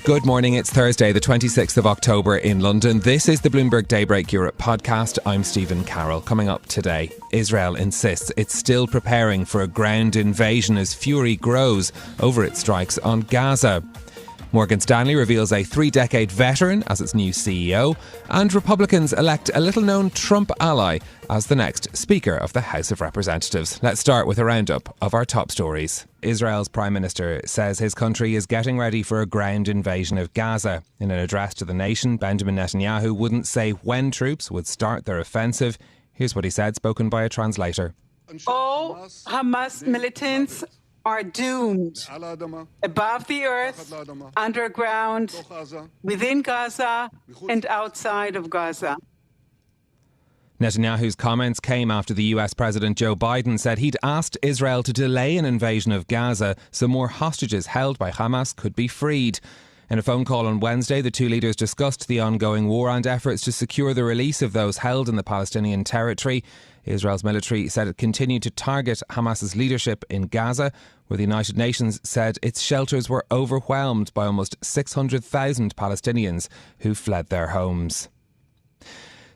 Good morning, it's Thursday, the 26th of October in London. This is the Bloomberg Daybreak Europe podcast. I'm Stephen Carroll. Coming up today, Israel insists it's still preparing for a ground invasion as fury grows over its strikes on Gaza. Morgan Stanley reveals a 3-decade veteran as its new CEO, and Republicans elect a little-known Trump ally as the next Speaker of the House of Representatives. Let's start with a roundup of our top stories. Israel's Prime Minister says his country is getting ready for a ground invasion of Gaza. In an address to the nation, Benjamin Netanyahu wouldn't say when troops would start their offensive. Here's what he said, spoken by a translator. All Hamas militants are doomed above the earth, underground, within Gaza, and outside of Gaza. Netanyahu's comments came after the US President Joe Biden said he'd asked Israel to delay an invasion of Gaza so more hostages held by Hamas could be freed. In a phone call on Wednesday, the two leaders discussed the ongoing war and efforts to secure the release of those held in the Palestinian territory. Israel's military said it continued to target Hamas's leadership in Gaza, where the United Nations said its shelters were overwhelmed by almost 600,000 Palestinians who fled their homes.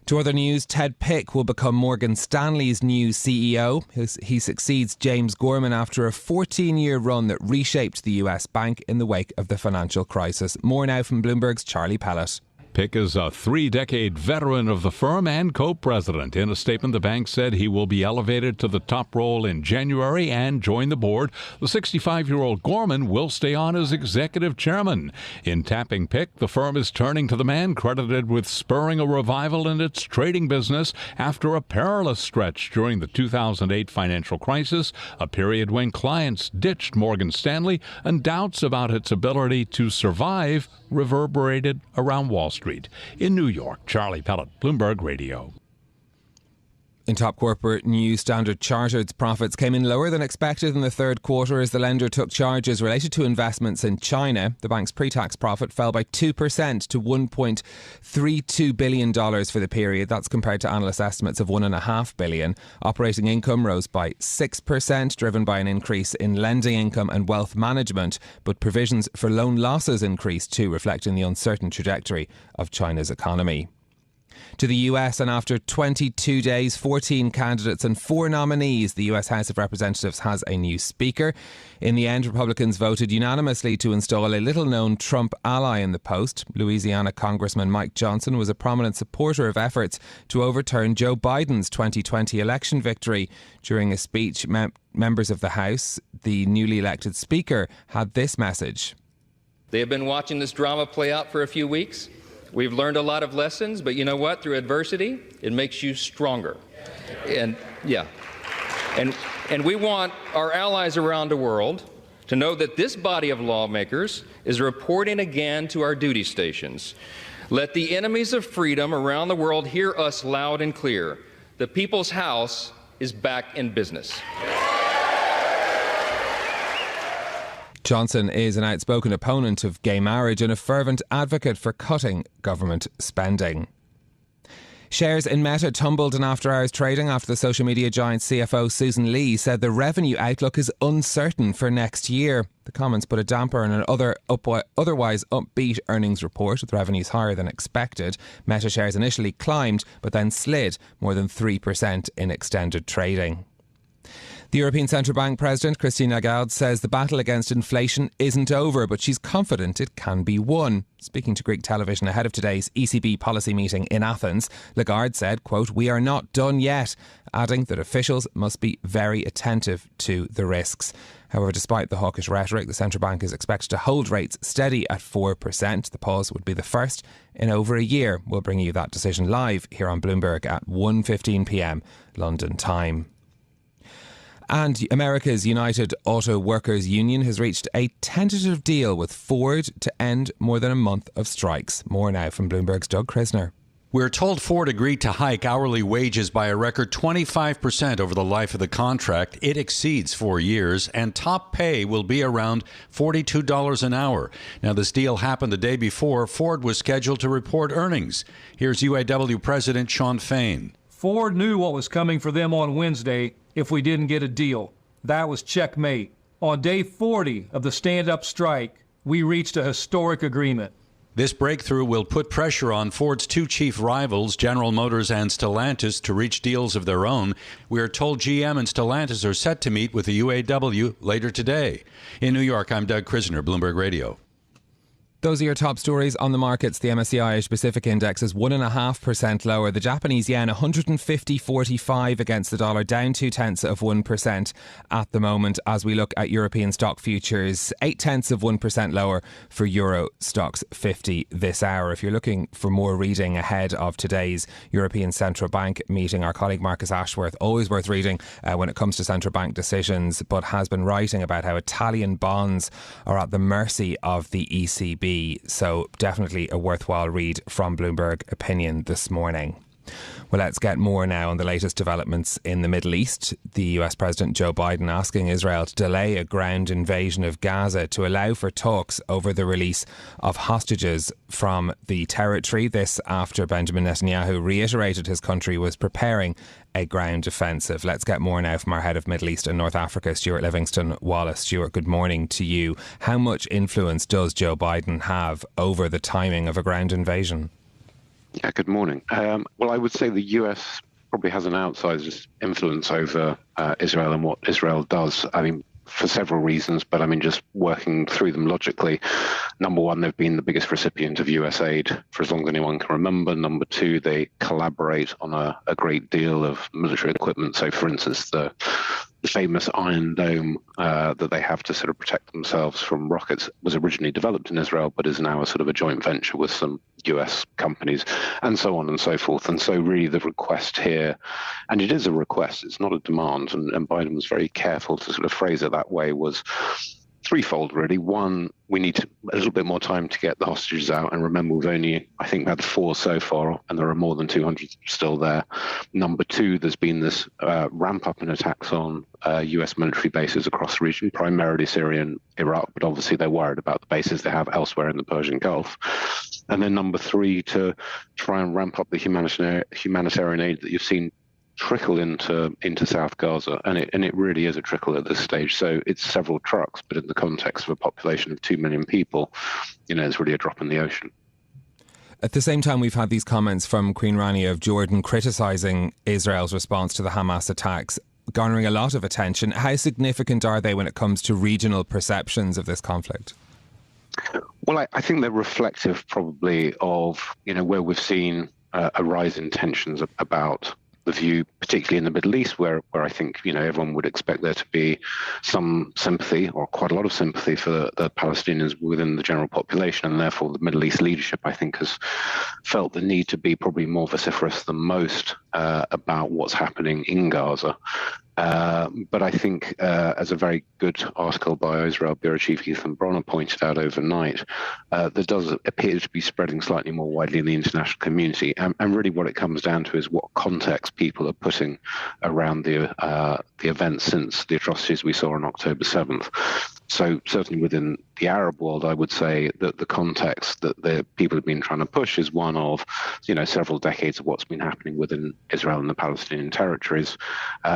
To other news, Ted Pick will become Morgan Stanley's new CEO. He succeeds James Gorman after a 14-year run that reshaped the US bank in the wake of the financial crisis. More now from Bloomberg's Charlie Pellet. Pick is a 3-decade veteran of the firm and co-president. In a statement, the bank said he will be elevated to the top role in January and join the board. The 65-year-old Gorman will stay on as executive chairman. In tapping Pick, the firm is turning to the man credited with spurring a revival in its trading business after a perilous stretch during the 2008 financial crisis, a period when clients ditched Morgan Stanley and doubts about its ability to survive reverberated around Wall Street. In New York, Charlie Pellet, Bloomberg Radio. In top corporate news, Standard Chartered's profits came in lower than expected in the third quarter as the lender took charges related to investments in China. The bank's pre-tax profit fell by 2% to $1.32 billion for the period. That's compared to analyst estimates of $1.5 billion. Operating income rose by 6%, driven by an increase in lending income and wealth management, but provisions for loan losses increased too, reflecting the uncertain trajectory of China's economy. To the US, and after 22 days, 14 candidates and 4 nominees, the US House of Representatives has a new Speaker. In the end, Republicans voted unanimously to install a little-known Trump ally in the post. Louisiana Congressman Mike Johnson was a prominent supporter of efforts to overturn Joe Biden's 2020 election victory. During a speech, members of the House, the newly elected Speaker, had this message. They have been watching this drama play out for a few weeks. We've learned a lot of lessons, but you know what? Through adversity, it makes you stronger. And we want our allies around the world to know that this body of lawmakers is reporting again to our duty stations. Let the enemies of freedom around the world hear us loud and clear. The People's House is back in business. Johnson is an outspoken opponent of gay marriage and a fervent advocate for cutting government spending. Shares in Meta tumbled in after-hours trading after the social media giant CFO Susan Lee said the revenue outlook is uncertain for next year. The comments put a damper on an otherwise upbeat earnings report with revenues higher than expected. Meta shares initially climbed but then slid more than 3% in extended trading. The European Central Bank President, Christine Lagarde, says the battle against inflation isn't over, but she's confident it can be won. Speaking to Greek television ahead of today's ECB policy meeting in Athens, Lagarde said, quote, "We are not done yet," adding that officials must be very attentive to the risks. However, despite the hawkish rhetoric, the central bank is expected to hold rates steady at 4%. The pause would be the first in over a year. We'll bring you that decision live here on Bloomberg at 1:15 p.m. London time. And America's United Auto Workers Union has reached a tentative deal with Ford to end more than a month of strikes. More now from Bloomberg's Doug Krisner. We're told Ford agreed to hike hourly wages by a record 25% over the life of the contract. It exceeds 4 years, and top pay will be around $42 an hour. Now, this deal happened the day before Ford was scheduled to report earnings. Here's UAW President Shawn Fain. Ford knew what was coming for them on Wednesday if we didn't get a deal. That was checkmate. On day 40 of the stand-up strike, we reached a historic agreement. This breakthrough will put pressure on Ford's two chief rivals, General Motors and Stellantis, to reach deals of their own. We are told GM and Stellantis are set to meet with the UAW later today. In New York, I'm Doug Krisner, Bloomberg Radio. Those are your top stories on the markets. The MSCI Asia Pacific Index is 1.5% lower. The Japanese yen 150.45 against the dollar, down 0.2% at the moment. As we look at European stock futures, 0.8% lower for Euro Stoxx 50 this hour. If you're looking for more reading ahead of today's European Central Bank meeting, our colleague Marcus Ashworth, always worth reading when it comes to central bank decisions, but has been writing about how Italian bonds are at the mercy of the ECB. So definitely a worthwhile read from Bloomberg Opinion this morning. Well, let's get more now on the latest developments in the Middle East. The US President Joe Biden asking Israel to delay a ground invasion of Gaza to allow for talks over the release of hostages from the territory. This after Benjamin Netanyahu reiterated his country was preparing a ground offensive. Let's get more now from our head of Middle East and North Africa, Stuart Livingston-Wallace. Stuart, good morning to you. How much influence does Joe Biden have over the timing of a ground invasion? Yeah, good morning. Well, I would say the US probably has an outsized influence over Israel and what Israel does. I mean, for several reasons, but I mean, just working through them logically. Number one, they've been the biggest recipient of US aid for as long as anyone can remember. Number two, they collaborate on a great deal of military equipment. So, for instance, the famous Iron Dome that they have to sort of protect themselves from rockets was originally developed in Israel, but is now a sort of a joint venture with some US companies, and so on and so forth. And so really the request here, and it is a request, it's not a demand, and Biden was very careful to sort of phrase it that way, was threefold, really. One, we need a little bit more time to get the hostages out. And remember, we've only, I think, had 4 so far, and there are more than 200 still there. Number two, there's been this ramp up in attacks on US military bases across the region, primarily Syria and Iraq, but obviously they're worried about the bases they have elsewhere in the Persian Gulf. And then number three, to try and ramp up the humanitarian aid that you've seen trickle into South Gaza, and it really is a trickle at this stage. So it's several trucks, but in the context of a population of 2 million people, it's really a drop in the ocean. At the same time, we've had these comments from Queen Rania of Jordan criticising Israel's response to the Hamas attacks, garnering a lot of attention. How significant are they when it comes to regional perceptions of this conflict? Well, I think they're reflective probably of, where we've seen a rise in tensions about the view, particularly in the Middle East, where I think, everyone would expect there to be some sympathy, or quite a lot of sympathy, for the Palestinians within the general population. And therefore, the Middle East leadership, I think, has felt the need to be probably more vociferous than most about what's happening in Gaza. But I think, as a very good article by Israel Bureau Chief Ethan Bronner pointed out overnight, there does appear to be spreading slightly more widely in the international community. And really what it comes down to is what context people are putting around the events since the atrocities we saw on October 7th. So certainly within the Arab world, I would say that the context that the people have been trying to push is one of, several decades of what's been happening within Israel and the Palestinian territories,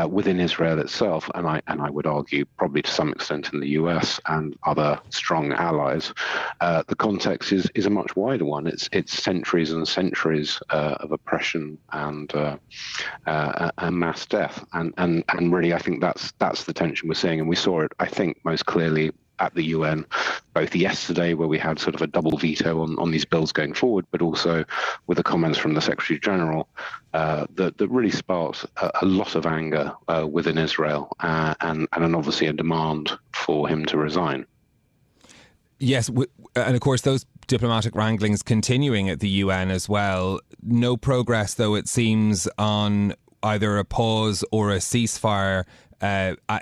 within Israel itself, and I would argue probably to some extent in the US and other strong allies. The context is a much wider one. It's centuries and centuries of oppression and mass death, and really I think that's the tension we're seeing, and we saw it, I think, most clearly at the UN, both yesterday, where we had sort of a double veto on these bills going forward, but also with the comments from the Secretary General that really sparked a lot of anger within Israel, and obviously a demand for him to resign. Yes, and of course those diplomatic wranglings continuing at the UN as well. No progress, though, it seems, on either a pause or a ceasefire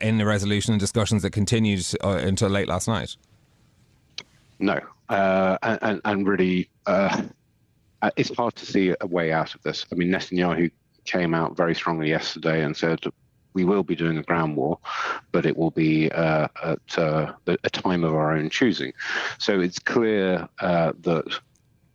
in the resolution and discussions that continued until late last night. No, and really, it's hard to see a way out of this. I mean, Netanyahu came out very strongly yesterday and said, we will be doing a ground war, but it will be at a time of our own choosing. So it's clear that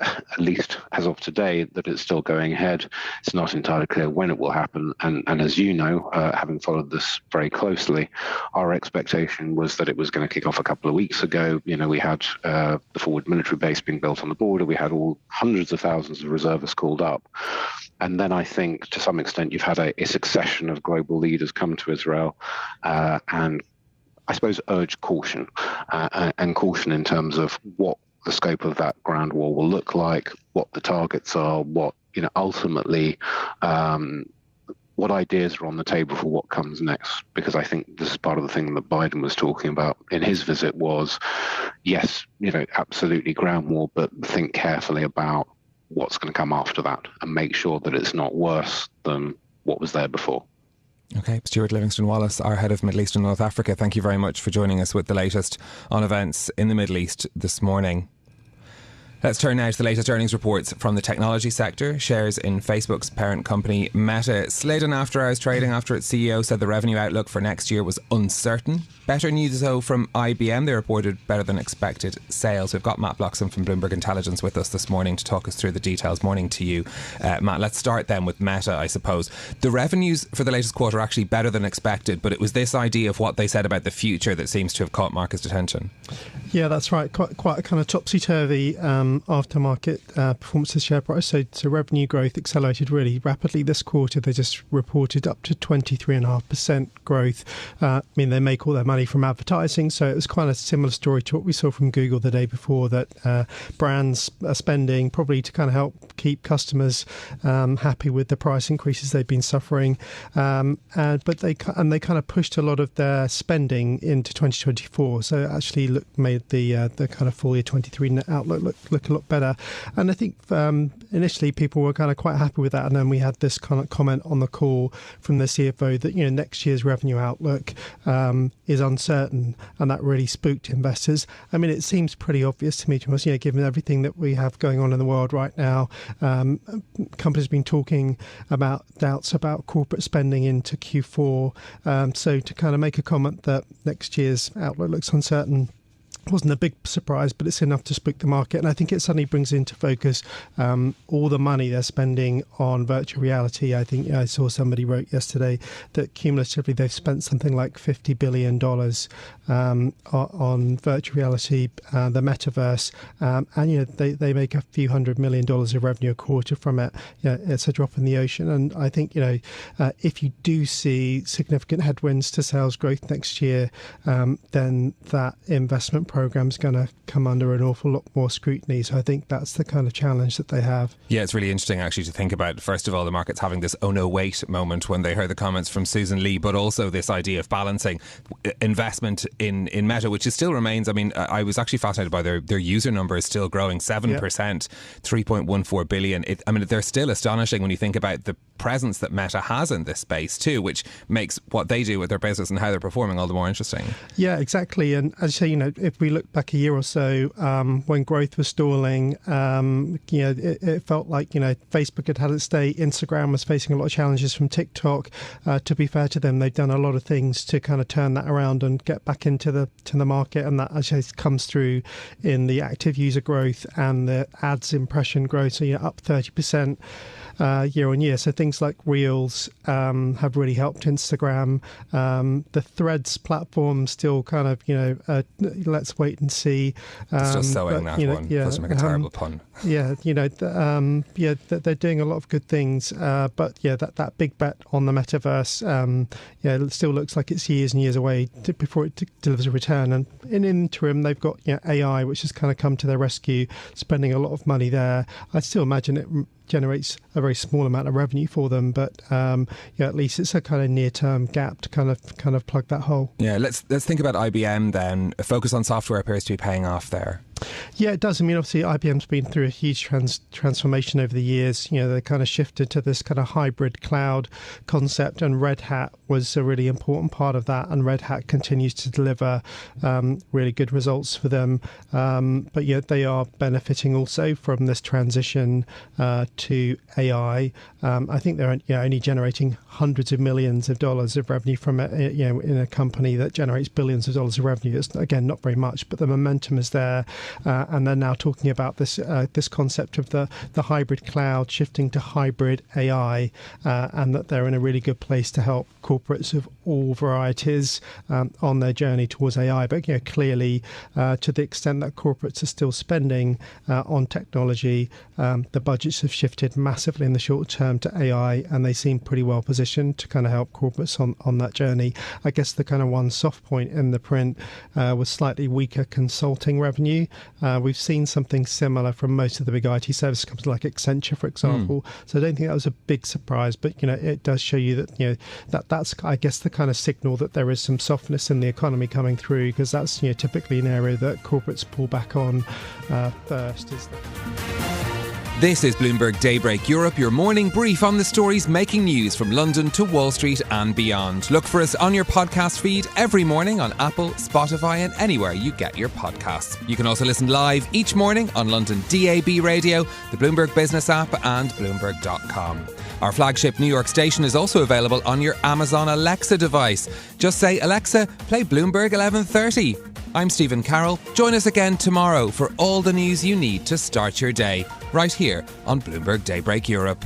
at least as of today, that it's still going ahead. It's not entirely clear when it will happen. And as you know, having followed this very closely, our expectation was that it was going to kick off a couple of weeks ago. We had the forward military base being built on the border. We had all hundreds of thousands of reservists called up. And then I think to some extent you've had a succession of global leaders come to Israel and I suppose urge caution and caution in terms of what the scope of that ground war will look like, what the targets are, what, ultimately, what ideas are on the table for what comes next. Because I think this is part of the thing that Biden was talking about in his visit was, yes, absolutely ground war, but think carefully about what's going to come after that and make sure that it's not worse than what was there before. Okay, Stuart Livingston-Wallace, our head of Middle East and North Africa, thank you very much for joining us with the latest on events in the Middle East this morning. Let's turn now to the latest earnings reports from the technology sector. Shares in Facebook's parent company Meta slid in after-hours trading after its CEO said the revenue outlook for next year was uncertain. Better news though from IBM. They reported better than expected sales. We've got Matt Bloxham from Bloomberg Intelligence with us this morning to talk us through the details. Morning to you, Matt. Let's start then with Meta, I suppose. The revenues for the latest quarter are actually better than expected, but it was this idea of what they said about the future that seems to have caught markets' attention. Yeah, that's right. Quite a kind of topsy-turvy aftermarket performance of the share price. So revenue growth accelerated really rapidly this quarter. They just reported up to 23.5% growth. They make all their money from advertising. So it was quite a similar story to what we saw from Google the day before, that brands are spending probably to kind of help keep customers happy with the price increases they've been suffering. But they kind of pushed a lot of their spending into 2024. So it actually made the kind of full year 23 net outlook look a lot better. And I think initially people were kind of quite happy with that. And then we had this kind of comment on the call from the CFO that, next year's revenue outlook is uncertain. And that really spooked investors. I mean, it seems pretty obvious to me, given everything that we have going on in the world right now. Companies have been talking about doubts about corporate spending into Q4. So to kind of make a comment that next year's outlook looks uncertain wasn't a big surprise, but it's enough to spook the market. And I think it suddenly brings into focus all the money they're spending on virtual reality. I think I saw somebody wrote yesterday that cumulatively they've spent something like $50 billion on virtual reality, the metaverse, and they make a few $100 million of revenue a quarter from it. It's a drop in the ocean. And I think if you do see significant headwinds to sales growth next year, then that investment program is going to come under an awful lot more scrutiny. So I think that's the kind of challenge that they have. Yeah, it's really interesting actually to think about. First of all, the market's having this oh no wait moment when they heard the comments from Susan Lee, but also this idea of balancing investment in Meta, which is still remains. I mean, I was actually fascinated by their user number is still growing 7%, 3.14 billion. They're still astonishing when you think about the presence that Meta has in this space too, which makes what they do with their business and how they're performing all the more interesting. Yeah, exactly. And as you say, if we look back a year or so, when growth was stalling, it felt like Facebook had its day. Instagram was facing a lot of challenges from TikTok. To be fair to them, they've done a lot of things to kind of turn that around and get back into the market, and that actually comes through in the active user growth and the ads impression growth. So up 30%. Year on year. So things like Reels have really helped Instagram. The Threads platform still kind of, let's wait and see. Still sewing that one. Yeah, doesn't make a terrible pun. Yeah, they're doing a lot of good things. But that big bet on the metaverse, it still looks like it's years and years away before it delivers a return. And in interim, they've got AI, which has kind of come to their rescue, spending a lot of money there. I still imagine it generates a very small amount of revenue for them, but at least it's a kind of near-term gap to kind of plug that hole. Yeah, let's think about IBM then. A focus on software appears to be paying off there. Yeah, it does. I mean, obviously, IBM's been through a huge transformation over the years. They kind of shifted to this kind of hybrid cloud concept, and Red Hat was a really important part of that. And Red Hat continues to deliver really good results for them. But they are benefiting also from this transition to AI. I think they're only generating hundreds of millions of dollars of revenue from it. In a company that generates billions of dollars of revenue, it's again not very much, but the momentum is there. and they're now talking about this concept of the hybrid cloud shifting to hybrid AI, and that they're in a really good place to help corporates of all varieties on their journey towards AI. But clearly, to the extent that corporates are still spending on technology, the budgets have shifted massively in the short term to AI, and they seem pretty well positioned to kind of help corporates on that journey. I guess the kind of one soft point in the print was slightly weaker consulting revenue. We've seen something similar from most of the big IT service companies like Accenture, for example. So I don't think that was a big surprise, but it does show you that that's I guess the kind of signal that there is some softness in the economy coming through, because that's typically an area that corporates pull back on first. This is Bloomberg Daybreak Europe, your morning brief on the stories making news from London to Wall Street and beyond. Look for us on your podcast feed every morning on Apple, Spotify and anywhere you get your podcasts. You can also listen live each morning on London DAB Radio, the Bloomberg Business app and Bloomberg.com. Our flagship New York station is also available on your Amazon Alexa device. Just say, Alexa, play Bloomberg 1130. I'm Stephen Carroll. Join us again tomorrow for all the news you need to start your day, right here on Bloomberg Daybreak Europe.